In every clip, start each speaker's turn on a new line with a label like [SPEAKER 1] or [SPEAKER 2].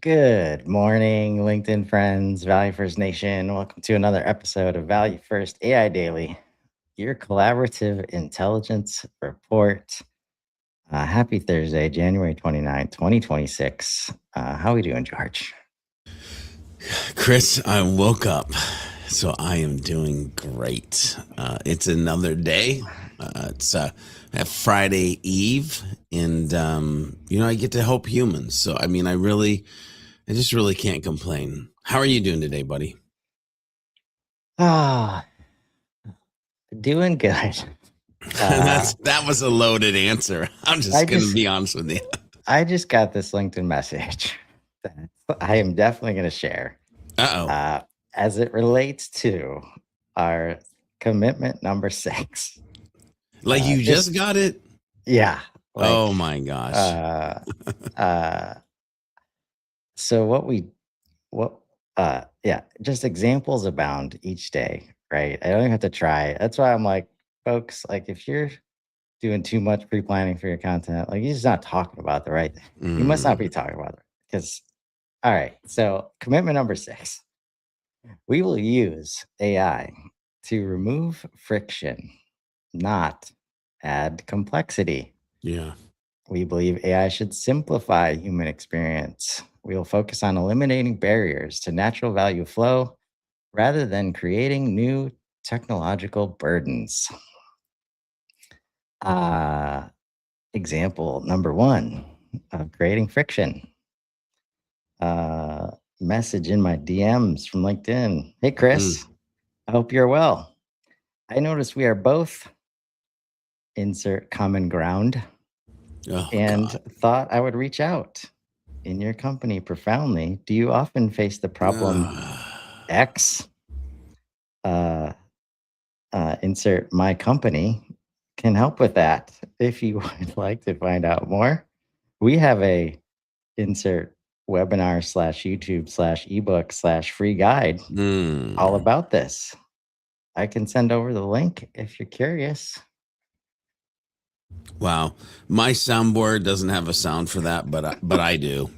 [SPEAKER 1] Good morning, LinkedIn friends, Value First Nation. Welcome to another episode of Value First AI Daily, your collaborative intelligence report. Happy Thursday, January 29th, 2026. How are we doing, George?
[SPEAKER 2] Chris, I woke up, so I am doing great. It's another day. It's a Friday Eve, and I get to help humans. So, I just really can't complain. How are you doing today, buddy?
[SPEAKER 1] Ah, doing good.
[SPEAKER 2] That was a loaded answer. I'm just going to be honest with you.
[SPEAKER 1] I just got this LinkedIn message that I am definitely going to share.
[SPEAKER 2] Uh-oh.
[SPEAKER 1] As it relates to our commitment number 6.
[SPEAKER 2] Like you just got it?
[SPEAKER 1] Yeah.
[SPEAKER 2] Oh my gosh.
[SPEAKER 1] So just examples abound each day, right? I don't even have to try. That's why I'm like, folks, like if you're doing too much pre-planning for your content, like you're just not talking about the right thing. You must not be talking about it. Because all right, so commitment number 6. We will use AI to remove friction, not add complexity.
[SPEAKER 2] Yeah.
[SPEAKER 1] We believe AI should simplify human experience. We will focus on eliminating barriers to natural value flow rather than creating new technological burdens. Example number 1 of creating friction. Message in my DMs from LinkedIn. Hey, Chris, I hope you're well. I noticed we are both insert common ground and thought I would reach out. In your company profoundly, do you often face the problem X? Insert my company can help with that. If you would like to find out more, we have a insert webinar /YouTube /ebook /free guide all about this. I can send over the link if you're curious.
[SPEAKER 2] Wow. My soundboard doesn't have a sound for that, but I do.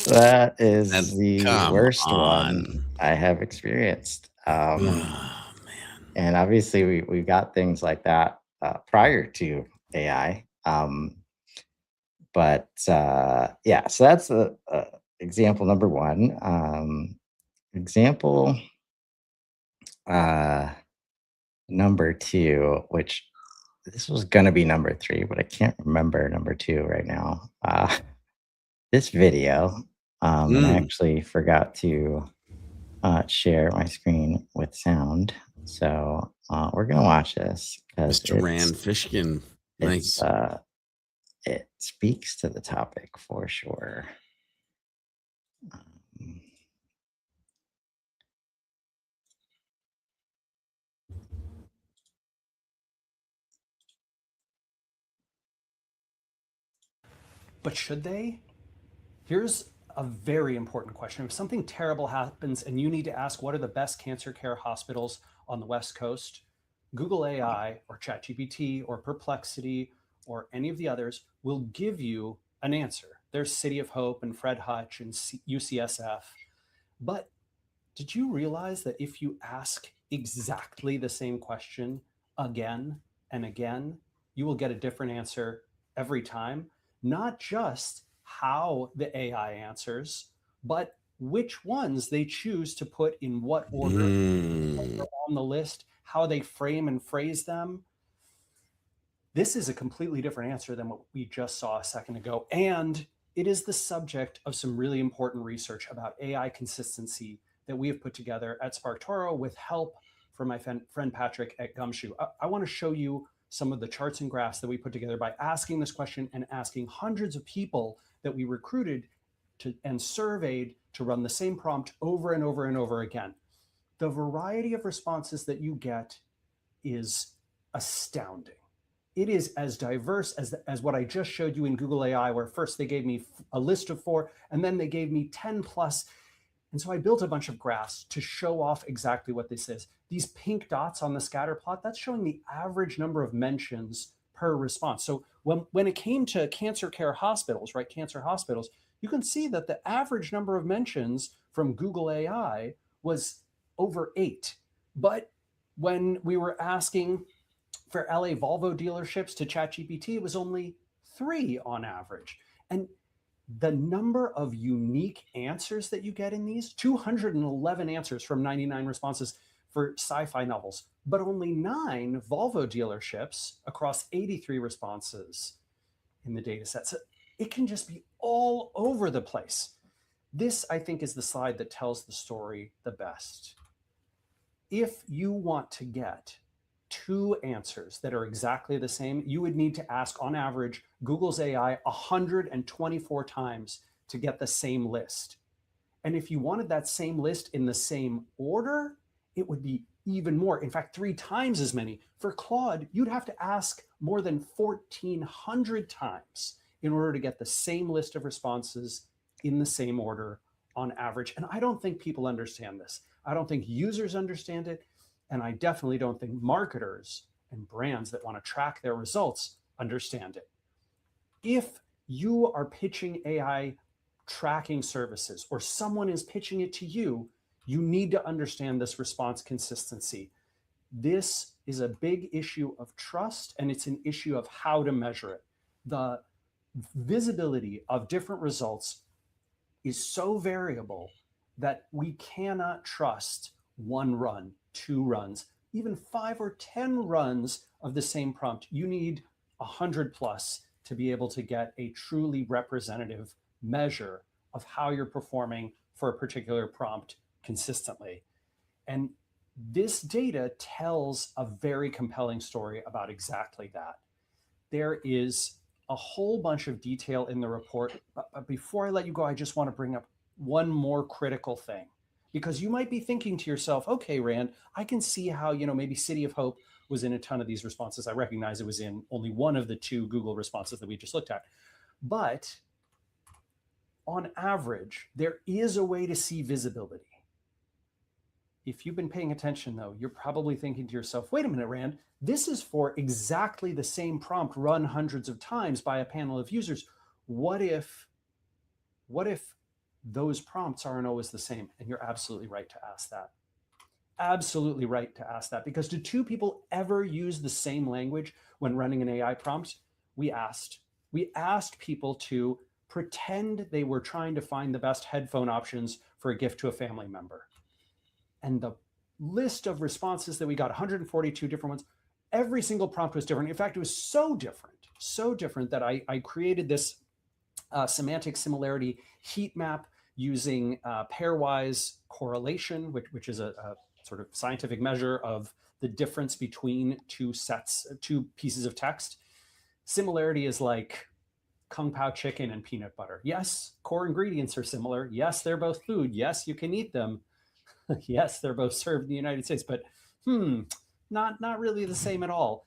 [SPEAKER 1] That is the worst one I have experienced.
[SPEAKER 2] Man.
[SPEAKER 1] And obviously we got things like that prior to AI. So that's example number 1. Example number 2, which this was going to be number 3, but I can't remember number 2 right now. This video, and I actually forgot to share my screen with sound. So we're going to watch this because
[SPEAKER 2] Mr. Rand Fishkin. Nice.
[SPEAKER 1] It speaks to the topic for sure.
[SPEAKER 3] But should they? Here's a very important question. If something terrible happens and you need to ask what are the best cancer care hospitals on the West Coast, Google AI or ChatGPT or Perplexity or any of the others will give you an answer. There's City of Hope and Fred Hutch and UCSF. But did you realize that if you ask exactly the same question again and again, you will get a different answer every time? Not just how the AI answers, but which ones they choose to put in what order on the list, how they frame and phrase them. This is a completely different answer than what we just saw a second ago. And it is the subject of some really important research about AI consistency that we have put together at SparkToro with help from my friend Patrick at Gumshoe. I want to show you some of the charts and graphs that we put together by asking this question and asking hundreds of people that we recruited and surveyed to run the same prompt over and over and over again. The variety of responses that you get is astounding. It is as diverse as what I just showed you in Google AI, where first they gave me a list of 4, and then they gave me 10 plus. And so I built a bunch of graphs to show off exactly what this is. These pink dots on the scatter plot, that's showing the average number of mentions per response. So When it came to cancer care hospitals, right, cancer hospitals, you can see that the average number of mentions from Google AI was over 8. But when we were asking for LA Volvo dealerships to ChatGPT, it was only 3 on average. And the number of unique answers that you get in these, 211 answers from 99 responses for sci-fi novels, but only 9 Volvo dealerships across 83 responses in the data set. So it can just be all over the place. This, I think, is the slide that tells the story the best. If you want to get 2 answers that are exactly the same, you would need to ask, on average, Google's AI 124 times to get the same list. And if you wanted that same list in the same order, it would be even more. In fact, 3 times as many. For Claude, you'd have to ask more than 1,400 times in order to get the same list of responses in the same order on average. And I don't think people understand this. I don't think users understand it. And I definitely don't think marketers and brands that want to track their results understand it. If you are pitching AI tracking services, or someone is pitching it to you, you need to understand this response consistency. This is a big issue of trust, and it's an issue of how to measure it. The visibility of different results is so variable that we cannot trust 1 run, 2 runs, even 5 or 10 runs of the same prompt. You need 100 plus to be able to get a truly representative measure of how you're performing for a particular prompt consistently. And this data tells a very compelling story about exactly that. There is a whole bunch of detail in the report. But before I let you go, I just want to bring up one more critical thing, because you might be thinking to yourself, okay, Rand, I can see how, maybe City of Hope was in a ton of these responses. I recognize it was in only one of the 2 Google responses that we just looked at. But on average, there is a way to see visibility. If you've been paying attention, though, you're probably thinking to yourself, wait a minute, Rand, this is for exactly the same prompt run hundreds of times by a panel of users. What if those prompts aren't always the same? And you're absolutely right to ask that. Absolutely right to ask that, because do 2 people ever use the same language when running an AI prompt? We asked people to pretend they were trying to find the best headphone options for a gift to a family member. And the list of responses that we got, 142 different ones, every single prompt was different. In fact, it was so different that I created this semantic similarity heat map using pairwise correlation, which is a sort of scientific measure of the difference between 2 pieces of text. Similarity is like Kung Pao chicken and peanut butter. Yes, core ingredients are similar. Yes, they're both food. Yes, you can eat them. Yes, they're both served in the United States, but not really the same at all.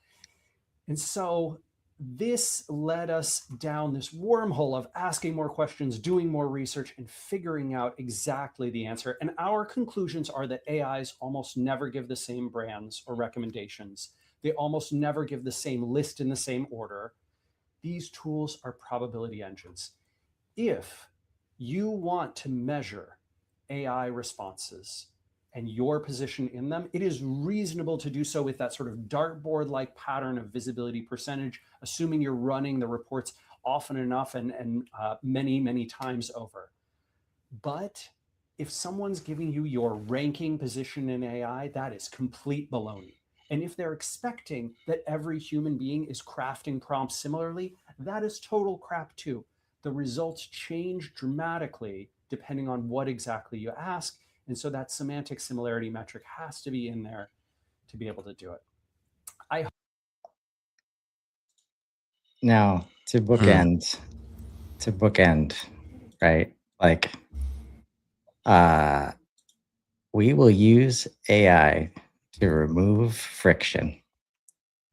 [SPEAKER 3] And so this led us down this wormhole of asking more questions, doing more research, and figuring out exactly the answer. And our conclusions are that AIs almost never give the same brands or recommendations. They almost never give the same list in the same order. These tools are probability engines. If you want to measure AI responses and your position in them, it is reasonable to do so with that sort of dartboard-like pattern of visibility percentage, assuming you're running the reports often enough and many, many times over. But if someone's giving you your ranking position in AI, that is complete baloney. And if they're expecting that every human being is crafting prompts similarly, that is total crap too. The results change dramatically depending on what exactly you ask. And so that semantic similarity metric has to be in there to be able to do it.
[SPEAKER 1] Now, to bookend, right? Like, we will use AI to remove friction,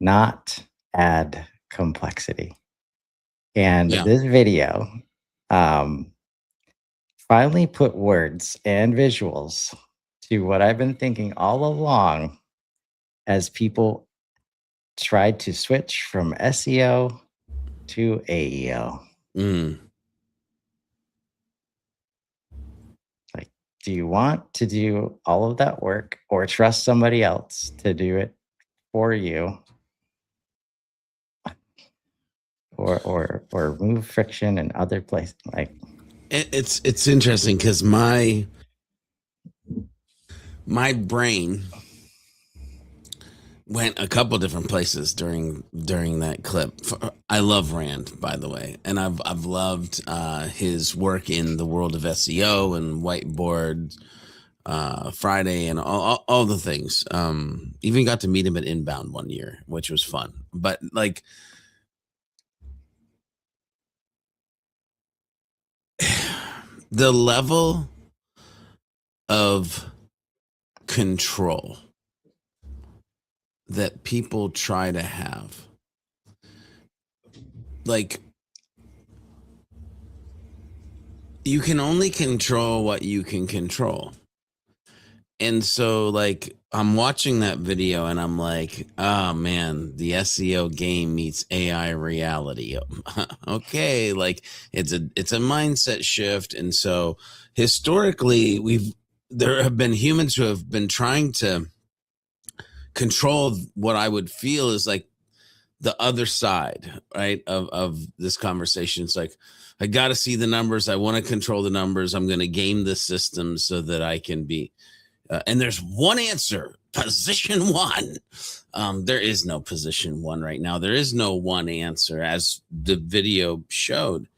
[SPEAKER 1] not add complexity. And this video finally put words and visuals to what I've been thinking all along as people tried to switch from SEO to AEO.
[SPEAKER 2] Mm.
[SPEAKER 1] Like, do you want to do all of that work or trust somebody else to do it for you, or remove friction in other places? Like,
[SPEAKER 2] It's interesting because my brain went a couple different places during that clip. I love Rand, by the way, and I've loved his work in the world of SEO and Whiteboard Friday and all the things. Even got to meet him at Inbound one year, which was fun. But like, the level of control that people try to have, like, you can only control what you can control. And so, like, I'm watching that video and I'm like, oh man, the SEO game meets AI reality. Okay, like it's a mindset shift. And so historically, there have been humans who have been trying to control what I would feel is like the other side, right, of this conversation. It's like, I got to see the numbers. I want to control the numbers. I'm going to game the system so that I can be. And there's one answer, position one. There is no position one right now. There is no one answer, as the video showed.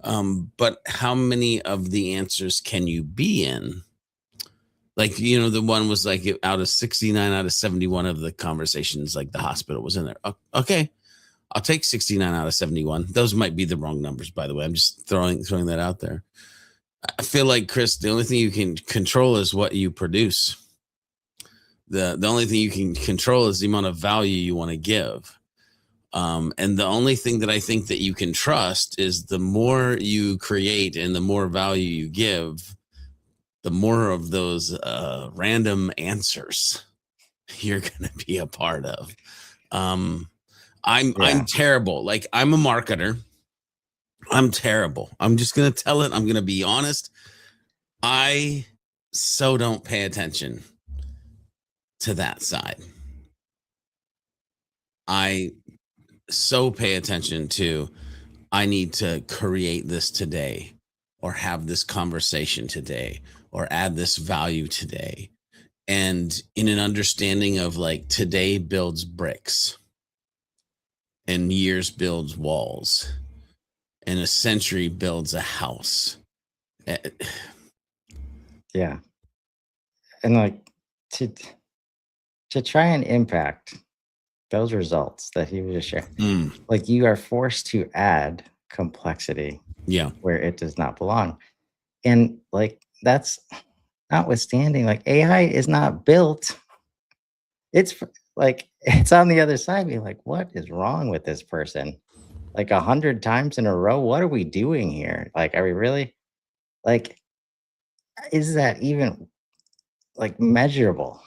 [SPEAKER 2] But how many of the answers can you be in? Like, the one was like out of 69 out of 71 of the conversations, like the hospital was in there. Okay, I'll take 69 out of 71. Those might be the wrong numbers, by the way. I'm just throwing that out there. I feel like, Chris, the only thing you can control is what you produce. The only thing you can control is the amount of value you want to give. And the only thing that I think that you can trust is the more you create and the more value you give, the more of those random answers you're going to be a part of. I'm terrible. Like, I'm a marketer. I'm terrible. I'm just going to tell it. I'm going to be honest. I so don't pay attention to that side. I so pay attention to, I need to create this today, or have this conversation today, or add this value today. And in an understanding of, like, today builds bricks and years builds walls and a century builds a house.
[SPEAKER 1] Yeah. And like, to try and impact those results that he was just sharing, like, you are forced to add complexity where it does not belong. And like, that's notwithstanding, like, AI is not built. It's like, it's on the other side being like, what is wrong with this person? Like 100 times in a row, what are we doing here? Like, are we really, like, is that even like measurable?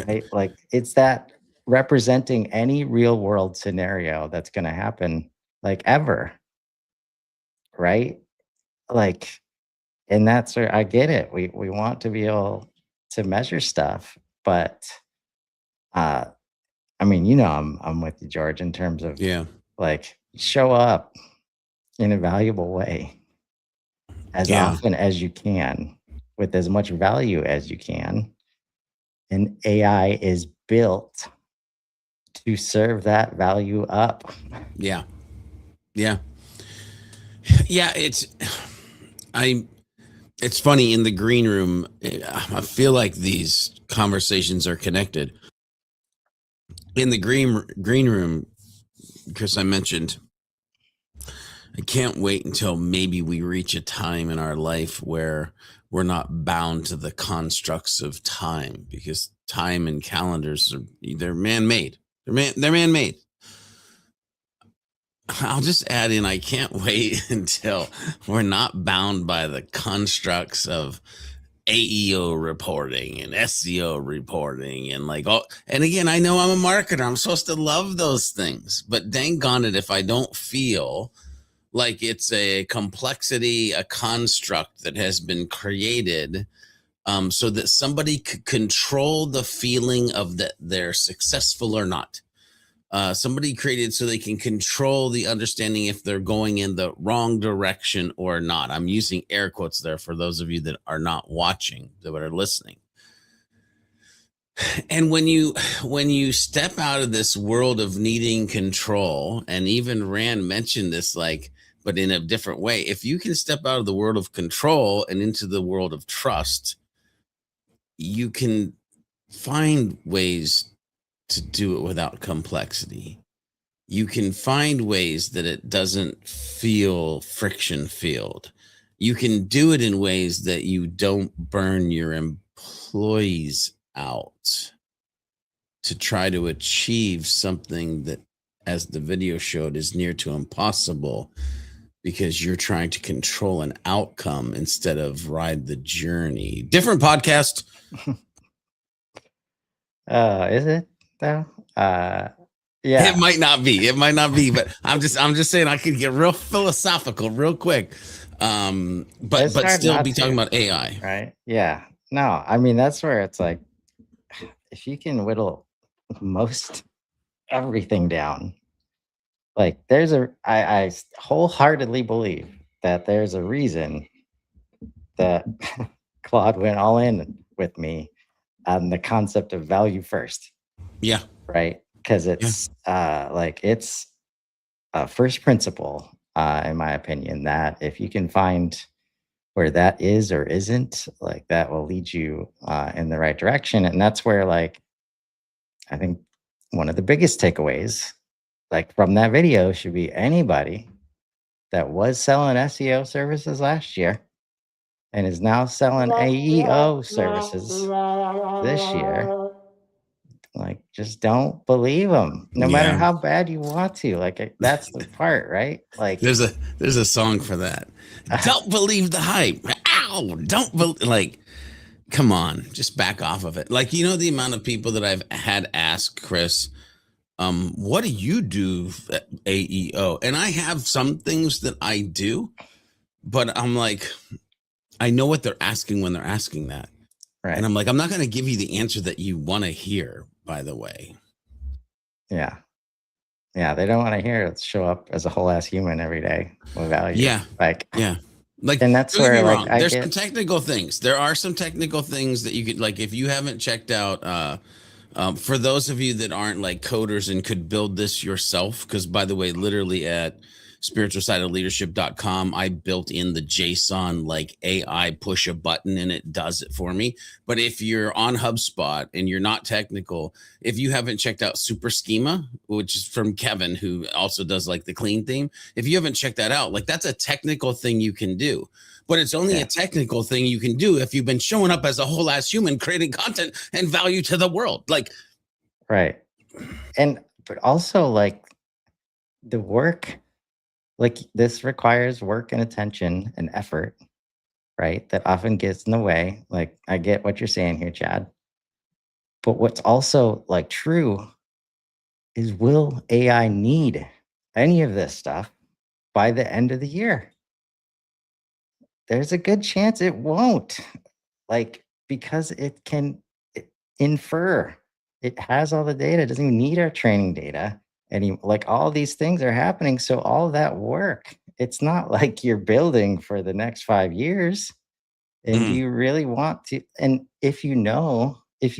[SPEAKER 1] Right? Like, it's that representing any real world scenario that's going to happen, like, ever, right? Like, and that's where I get it. We want to be able to measure stuff, but I mean, I'm with you, George, in terms of like, show up in a valuable way as often as you can, with as much value as you can. And AI is built to serve that value up.
[SPEAKER 2] Yeah. It's funny, in the green room, I feel like these conversations are connected. In the green room, Chris, I mentioned, I can't wait until maybe we reach a time in our life where we're not bound to the constructs of time, because time and calendars they're man-made. They're man-made. I'll just add in, I can't wait until we're not bound by the constructs of AEO reporting and SEO reporting and like all. And again, I know I'm a marketer. I'm supposed to love those things, but dang on it, if I don't feel like it's a complexity, a construct that has been created so that somebody could control the feeling of that they're successful or not. Somebody created so they can control the understanding if they're going in the wrong direction or not. I'm using air quotes there for those of you that are not watching, that are listening. And when you step out of this world of needing control, and even Rand mentioned this, like, but in a different way, if you can step out of the world of control and into the world of trust, you can find ways to do it without complexity. You can find ways that it doesn't feel friction filled. You can do it in ways that you don't burn your employees out to try to achieve something that, as the video showed, is near to impossible because you're trying to control an outcome instead of ride the journey. Different podcast.
[SPEAKER 1] Is it though? Yeah.
[SPEAKER 2] It might not be, but I'm just saying I could get real philosophical real quick. But still be talking about AI.
[SPEAKER 1] Right. Yeah. No, I mean, that's where it's like, if you can whittle most everything down, like I wholeheartedly believe that there's a reason that Claude went all in with me on the concept of value first.
[SPEAKER 2] Yeah.
[SPEAKER 1] Right. Because it's it's a first principle, in my opinion, that if you can find where that is or isn't, like that will lead you in the right direction. And that's where, like, I think one of the biggest takeaways, like from that video, should be anybody that was selling SEO services last year and is now selling AEO services this year. Like, just don't believe them, no matter how bad you want to. Like, that's the part, right? Like,
[SPEAKER 2] there's a song for that. Don't believe the hype. Ow! Like, come on, just back off of it. Like, the amount of people that I've had ask Chris, what do you do at AEO? And I have some things that I do, but I'm like, I know what they're asking when they're asking that.
[SPEAKER 1] Right.
[SPEAKER 2] And I'm like, I'm not going to give you the answer that you want to hear, by the way.
[SPEAKER 1] Yeah. Yeah. They don't want to hear it show up as a whole ass human every day with value.
[SPEAKER 2] Yeah.
[SPEAKER 1] Like, and that's
[SPEAKER 2] don't
[SPEAKER 1] where,
[SPEAKER 2] get me
[SPEAKER 1] like,
[SPEAKER 2] wrong. There's some technical things. There are some technical things that you could, like, if you haven't checked out, for those of you that aren't like coders and could build this yourself, because by the way, literally at spiritualsideofleadership.com, I built in the JSON, like AI, push a button and it does it for me. But if you're on HubSpot and you're not technical, if you haven't checked out Super Schema, which is from Kevin, who also does like the clean theme, if you haven't checked that out, like, that's a technical thing you can do. But it's only a technical thing you can do if you've been showing up as a whole ass human, creating content and value to the world. Like,
[SPEAKER 1] right. But also, like, the work, like, this requires work and attention and effort, right? That often gets in the way. Like, I get what you're saying here, Chad. But what's also, like, true is, will AI need any of this stuff by the end of the year? There's a good chance it won't, like, because it can infer. It has all the data. It doesn't even need our training data. And like, all these things are happening. So all that work, it's not like you're building for the next 5 years. And do you really want to? And if you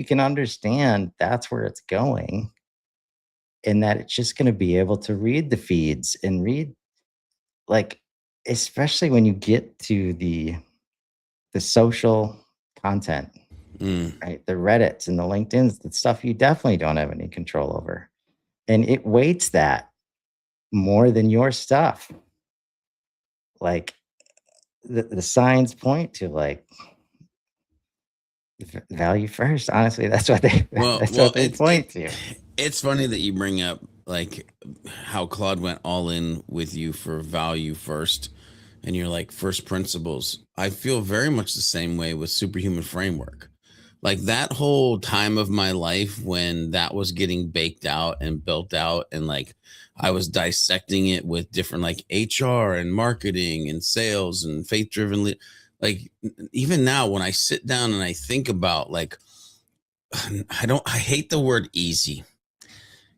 [SPEAKER 1] can understand that's where it's going, and that it's just going to be able to read the feeds and read, like, especially when you get to the social content, right? The Reddits and the LinkedIns, the stuff you definitely don't have any control over. And it weights that more than your stuff. Like, the signs point to, like, value first. Honestly, that's what they point to.
[SPEAKER 2] It's funny that you bring up, like, how Claude went all in with you for value first. and you're like first principles. I feel very much the same way with Superhuman Framework. Like that whole time of my life when that was getting baked out and built out, and like I was dissecting it with different like HR and marketing and sales and faith driven. Like even now, when I sit down and I think about like, I hate the word easy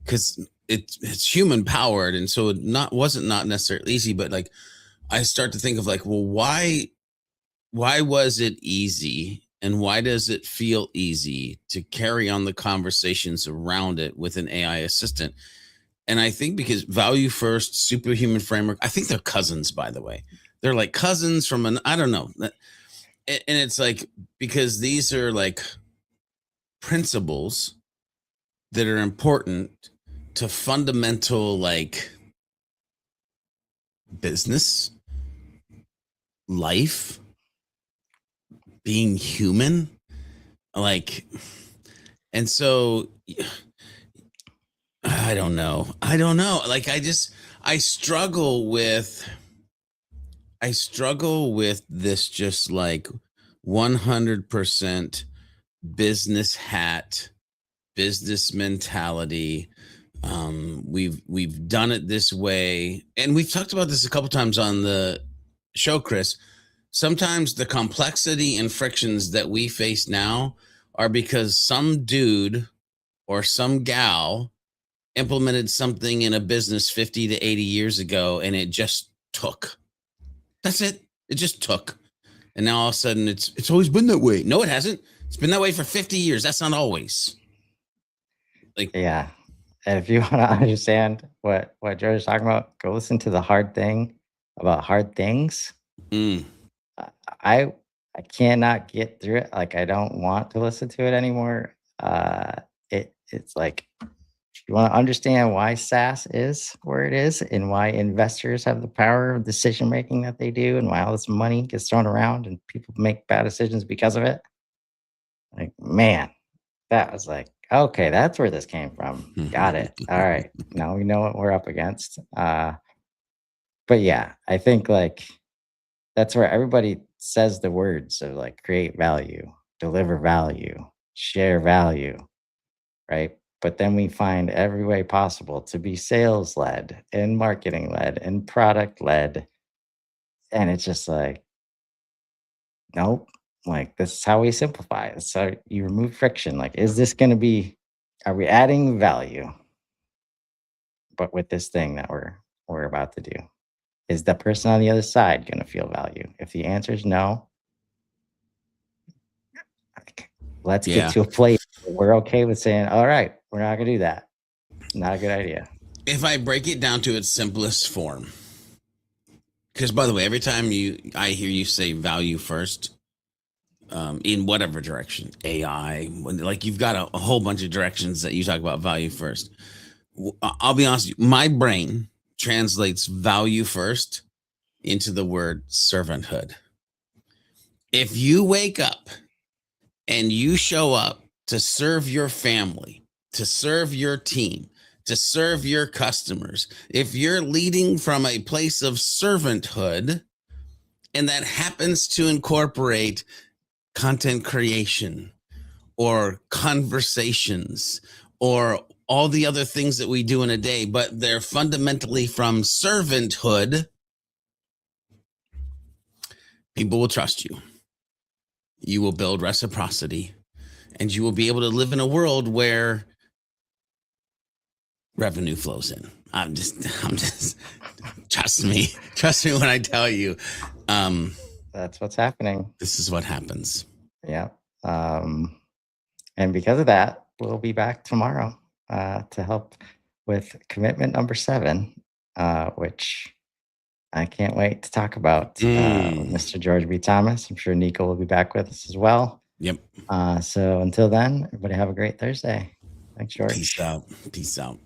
[SPEAKER 2] because it's human powered, and so it wasn't not necessarily easy, but like I start to think of like, well, why was it easy, and why does it feel easy to carry on the conversations around it with an AI assistant? And I think because Value First, Superhuman Framework, I think they're cousins, by the way. They're like cousins from I don't know. And it's like, because these are like principles that are important to fundamental like business, life, being human, like, and so I don't know. Like I struggle with this just like 100% business hat, business mentality. We've done it this way, and we've talked about this a couple times on the show, Chris. Sometimes the complexity and frictions that we face now are because some dude or some gal implemented something in a business 50 to 80 years ago, and it just took. That's it. It just took. And now all of a sudden it's always been that way. No, it hasn't. It's been that way for 50 years. That's not always. Like,
[SPEAKER 1] yeah. And if you want to understand what Joe's talking about, go listen to the hard thing about hard things. I cannot get through it. Like, I don't want to listen to it anymore. It's like, if you want to understand why SaaS is where it is, and why investors have the power of decision making that they do, and why all this money gets thrown around and people make bad decisions because of it. Like, man, that was like, okay, that's where this came from. Got it. All right. Now we know what we're up against. But yeah, I think like that's where everybody says the words of like create value, deliver value, share value, right? But then we find every way possible to be sales led and marketing led and product led. And it's just like, nope. Like, this is how we simplify it. So you remove friction. Like, is this going to be, are we adding value? But with this thing that we're about to do, is the person on the other side going to feel value? If the answer is no, let's get to a place where we're okay with saying, all right, we're not going to do that. Not a good idea.
[SPEAKER 2] If I break it down to its simplest form, because by the way, every time I hear you say value first, in whatever direction, AI, like you've got a whole bunch of directions that you talk about value first. I'll be honest with you, my brain translates value first into the word servanthood. If you wake up and you show up to serve your family, to serve your team, to serve your customers, if you're leading from a place of servanthood, and that happens to incorporate content creation or conversations or all the other things that we do in a day, but they're fundamentally from servanthood, people will trust you. You will build reciprocity, and you will be able to live in a world where revenue flows in. I'm just trust me when I tell you,
[SPEAKER 1] that's what's happening.
[SPEAKER 2] This is what happens.
[SPEAKER 1] Yeah. And because of that, we'll be back tomorrow to help with commitment number 7, which I can't wait to talk about with Mr. George B. Thomas. I'm sure Nico will be back with us as well.
[SPEAKER 2] Yep.
[SPEAKER 1] So until then, everybody have a great Thursday. Thanks, George.
[SPEAKER 2] Peace out.